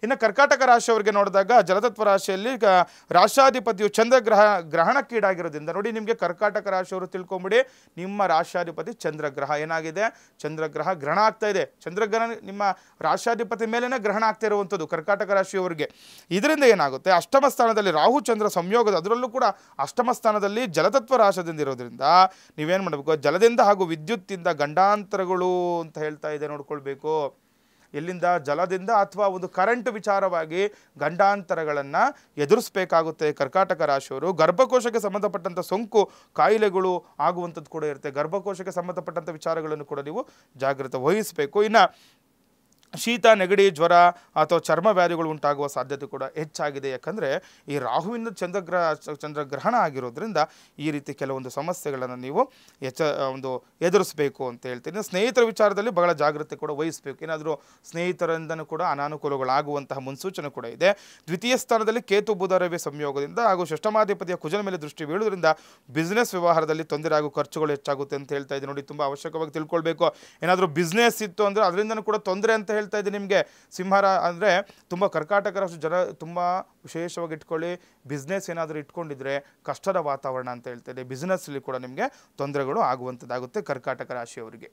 ಇನ್ನು ಕರ್ಕಾಟಕ ರಾಶಿಯವರಿಗೆ ನೋಡಿದಾಗ ಜಲತತ್ವ ರಾಶಿಯಲ್ಲಿ ರಾಶಾಧಿಪತಿಯು ಗ್ರಹಣಕ್ಕೀಡಾಗಿರೋದ್ರಿಂದ ನೋಡಿ, ನಿಮಗೆ ಕರ್ಕಾಟಕ ರಾಶಿಯವರು ತಿಳ್ಕೊಂಬಿಡಿ, ನಿಮ್ಮ ರಾಶಾಧಿಪತಿ ಚಂದ್ರಗ್ರಹ ಏನಾಗಿದೆ, ಚಂದ್ರಗ್ರಹ ಗ್ರಹಣ ಆಗ್ತಾ ಇದೆ. ಚಂದ್ರಗ್ರಹ ನಿಮ್ಮ ರಾಶಾಧಿಪತಿ ಮೇಲೇನೆ ಗ್ರಹಣ ಆಗ್ತಾ ಇರುವಂಥದ್ದು ಕರ್ಕಾಟಕ ರಾಶಿಯವರಿಗೆ. ಇದರಿಂದ ಏನಾಗುತ್ತೆ, ಅಷ್ಟಮ ಸ್ಥಾನದಲ್ಲಿ ರಾಹು ಚಂದ್ರ ಸಂಯೋಗದ, ಅದರಲ್ಲೂ ಕೂಡ ಅಷ್ಟಮ ಸ್ಥಾನದಲ್ಲಿ ಜಲತತ್ವ ರಾಶದಿಂದ ಇರೋದ್ರಿಂದ ನೀವೇನು ಮಾಡಬೇಕು, ಜಲದಿಂದ ಹಾಗೂ ವಿದ್ಯುತ್ತಿಂದ ಗಂಡಾಂತರಗಳು ಅಂತ ಹೇಳ್ತಾ ಇದೆ ನೋಡ್ಕೊಳ್ಬೇಕು. ಎಲ್ಲಿಂದ, ಜಲದಿಂದ ಅಥವಾ ಒಂದು ಕರೆಂಟ್ ವಿಚಾರವಾಗಿ ಗಂಡಾಂತರಗಳನ್ನು ಎದುರಿಸಬೇಕಾಗುತ್ತೆ ಕರ್ಕಾಟಕ ರಾಶಿಯವರು. ಗರ್ಭಕೋಶಕ್ಕೆ ಸಂಬಂಧಪಟ್ಟಂಥ ಸೋಂಕು ಕಾಯಿಲೆಗಳು ಆಗುವಂಥದ್ದು ಕೂಡ ಇರುತ್ತೆ. ಗರ್ಭಕೋಶಕ್ಕೆ ಸಂಬಂಧಪಟ್ಟಂಥ ವಿಚಾರಗಳನ್ನು ಕೂಡ ನೀವು ಜಾಗ್ರತೆ ವಹಿಸಬೇಕು. ಇನ್ನು ಶೀತ, ನೆಗಡಿ, ಜ್ವರ ಅಥವಾ ಚರ್ಮ ವ್ಯಾಧಿಗಳು ಉಂಟಾಗುವ ಸಾಧ್ಯತೆ ಕೂಡ ಹೆಚ್ಚಾಗಿದೆ. ಯಾಕಂದರೆ ಈ ರಾಹುವಿನ ಚಂದ್ರಗ್ರಹಣ ಆಗಿರೋದ್ರಿಂದ ಈ ರೀತಿ ಕೆಲವೊಂದು ಸಮಸ್ಯೆಗಳನ್ನು ನೀವು ಎದುರಿಸಬೇಕು ಅಂತ ಹೇಳ್ತೀನಿ. ಸ್ನೇಹಿತರ ವಿಚಾರದಲ್ಲಿ ಬಹಳ ಜಾಗ್ರತೆ ಕೂಡ ವಹಿಸಬೇಕು. ಏನಾದರೂ ಸ್ನೇಹಿತರಿಂದನೂ ಕೂಡ ಅನಾನುಕೂಲಗಳಾಗುವಂತಹ ಮುನ್ಸೂಚನೆ ಕೂಡ ಇದೆ. ದ್ವಿತೀಯ ಸ್ಥಾನದಲ್ಲಿ ಕೇತು ಬುಧ ರವಿ ಸಂಯೋಗದಿಂದ ಹಾಗೂ ಷಷ್ಠಮಾಧಿಪತಿಯ ಕುಜನ ಮೇಲೆ ದೃಷ್ಟಿ ಬೀಳುವುದರಿಂದ ಬಿಸ್ನೆಸ್ ವ್ಯವಹಾರದಲ್ಲಿ ತೊಂದರೆ ಹಾಗೂ ಖರ್ಚುಗಳು ಹೆಚ್ಚಾಗುತ್ತೆ ಅಂತ ಹೇಳ್ತಾ ಇದ್ದೀನಿ. ನೋಡಿ, ತುಂಬ ಅವಶ್ಯಕವಾಗಿ ತಿಳ್ಕೊಳ್ಬೇಕು. ಏನಾದರೂ ಬಿಸ್ನೆಸ್ ಇತ್ತು ಅಂದರೆ ಅದರಿಂದನೂ ಕೂಡ ತೊಂದರೆ ಅಂತ ಹೇಳ್ತಾ ಇದ್ದೀನಿ ನಿಮಗೆ. ಸಿಂಹರ ಅಂದರೆ ತುಂಬ ಕರ್ಕಾಟಕ ರಾಶಿ ಜನ ತುಂಬ ವಿಶೇಷವಾಗಿ ಇಟ್ಕೊಳ್ಳಿ. ಬಿಸ್ನೆಸ್ ಏನಾದರೂ ಇಟ್ಕೊಂಡಿದ್ರೆ ಕಷ್ಟದ ವಾತಾವರಣ ಅಂತ ಹೇಳ್ತಾ ಇದೆ. ಬಿಸ್ನೆಸ್ಲಿ ಕೂಡ ನಿಮಗೆ ತೊಂದರೆಗಳು ಆಗುವಂಥದ್ದಾಗುತ್ತೆ ಕರ್ಕಾಟಕ ರಾಶಿಯವರಿಗೆ.